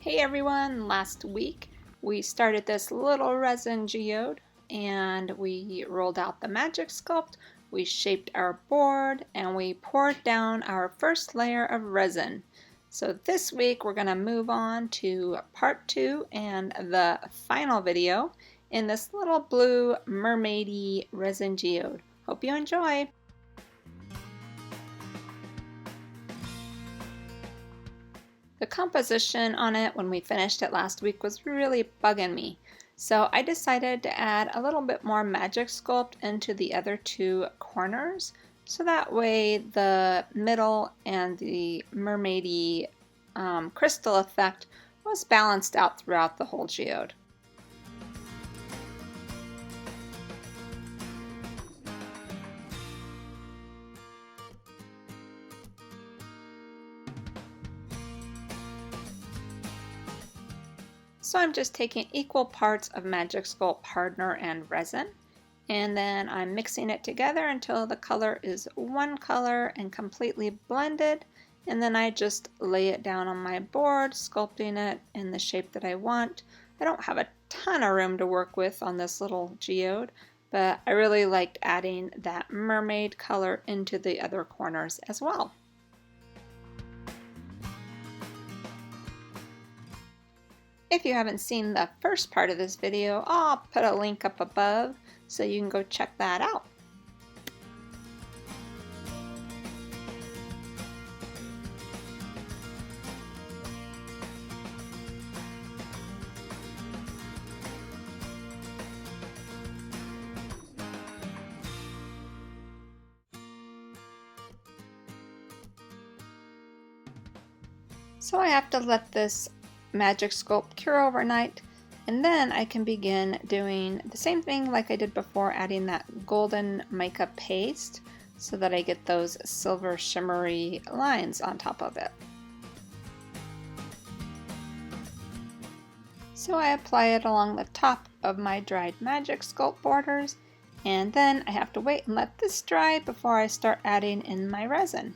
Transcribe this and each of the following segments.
Hey everyone, last week we started this little resin geode and we rolled out the magic sculpt, we shaped our board, and we poured down our first layer of resin. So this week we're going to move on to part 2 and the final video in this little blue mermaidy resin geode. Hope you enjoy! The composition on it when we finished it last week was really bugging me. So I decided to add a little bit more magic sculpt into the other two corners. So that way the middle and the mermaidy crystal effect was balanced out throughout the whole geode. So I'm just taking equal parts of Magic Sculpt hardener and resin, and then I'm mixing it together until the color is one color and completely blended, and then I just lay it down on my board, sculpting it in the shape that I want. I don't have a ton of room to work with on this little geode, but I really liked adding that mermaid color into the other corners as well. If you haven't seen the first part of this video, I'll put a link up above so you can go check that out. So I have to let this magic sculpt cure overnight, and then I can begin doing the same thing like I did before, adding that golden mica paste so that I get those silver shimmery lines on top of it. So I apply it along the top of my dried magic sculpt borders, and then I have to wait and let this dry before I start adding in my resin.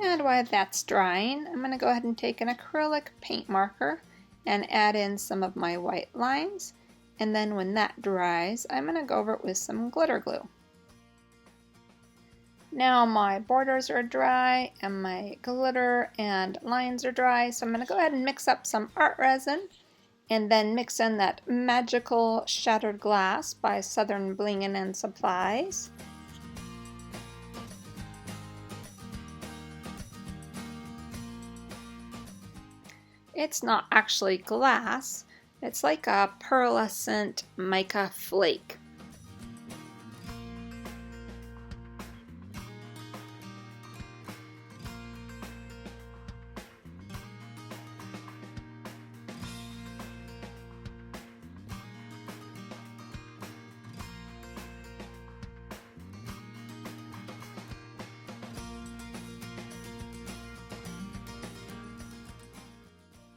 And while that's drying, I'm going to go ahead and take an acrylic paint marker and add in some of my white lines. And then when that dries, I'm going to go over it with some glitter glue. Now my borders are dry and my glitter and lines are dry, so I'm going to go ahead and mix up some art resin and then mix in that magical shattered glass by Southern Blingin' and Supplies. It's not actually glass, it's like a pearlescent mica flake.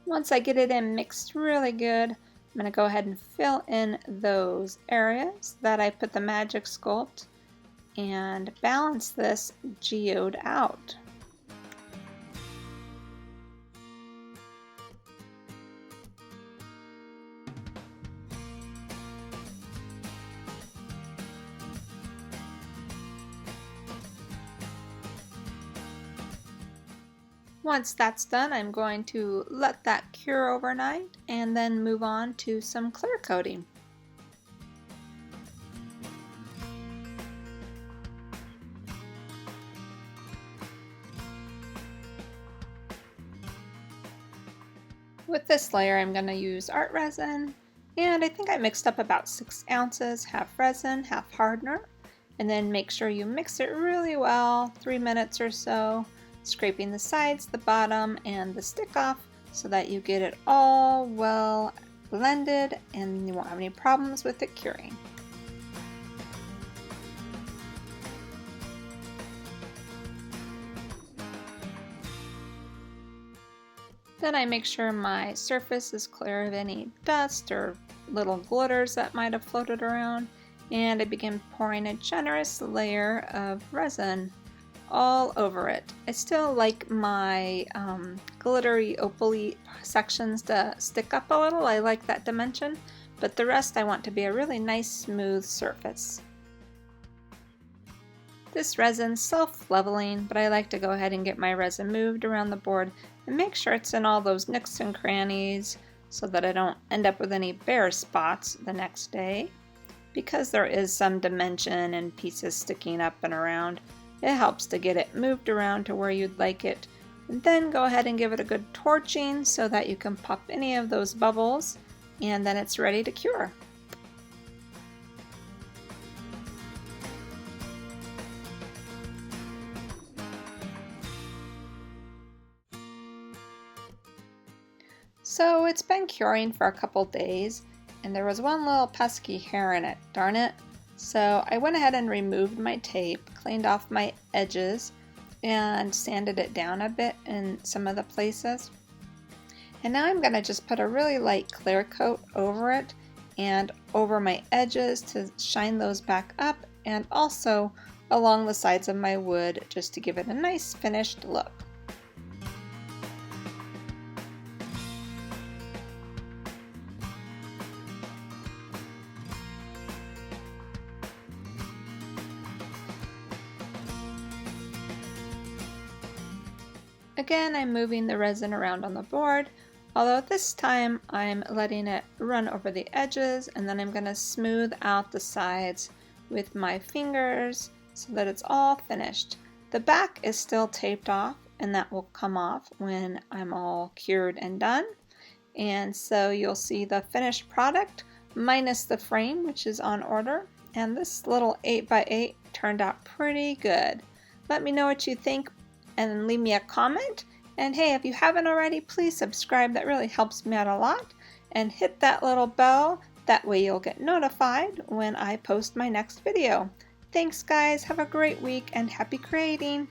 Once I get it in mixed really good, I'm going to go ahead and fill in those areas that I put the magic sculpt and balance this geode out. Once that's done, I'm going to let that cure overnight and then move on to some clear coating. With this layer, I'm going to use art resin, and I think I mixed up about 6 ounces, half resin, half hardener, and then make sure you mix it really well, 3 minutes or so, scraping the sides, the bottom, and the stick off so that you get it all well blended and you won't have any problems with it curing. Then I make sure my surface is clear of any dust or little glitters that might have floated around, and I began pouring a generous layer of resin all over it. I still like my glittery opal-y sections to stick up a little. I like that dimension, but the rest I want to be a really nice smooth surface. This resin's self-leveling, but I like to go ahead and get my resin moved around the board and make sure it's in all those nooks and crannies so that I don't end up with any bare spots the next day. Because there is some dimension and pieces sticking up and around, it helps to get it moved around to where you'd like it, and then go ahead and give it a good torching so that you can pop any of those bubbles, and then it's ready to cure. So it's been curing for a couple days, and there was one little pesky hair in it, darn it. So I went ahead and removed my tape, cleaned off my edges, and sanded it down a bit in some of the places. And now I'm going to just put a really light clear coat over it and over my edges to shine those back up, and also along the sides of my wood just to give it a nice finished look. Again, I'm moving the resin around on the board, although this time I'm letting it run over the edges, and then I'm going to smooth out the sides with my fingers so that it's all finished. The back is still taped off, and that will come off when I'm all cured and done. And so you'll see the finished product minus the frame, which is on order. And this little 8x8 turned out pretty good. Let me know what you think and leave me a comment. And hey, if you haven't already, please subscribe. That really helps me out a lot. And hit that little bell. That way you'll get notified when I post my next video. Thanks guys, have a great week and happy creating!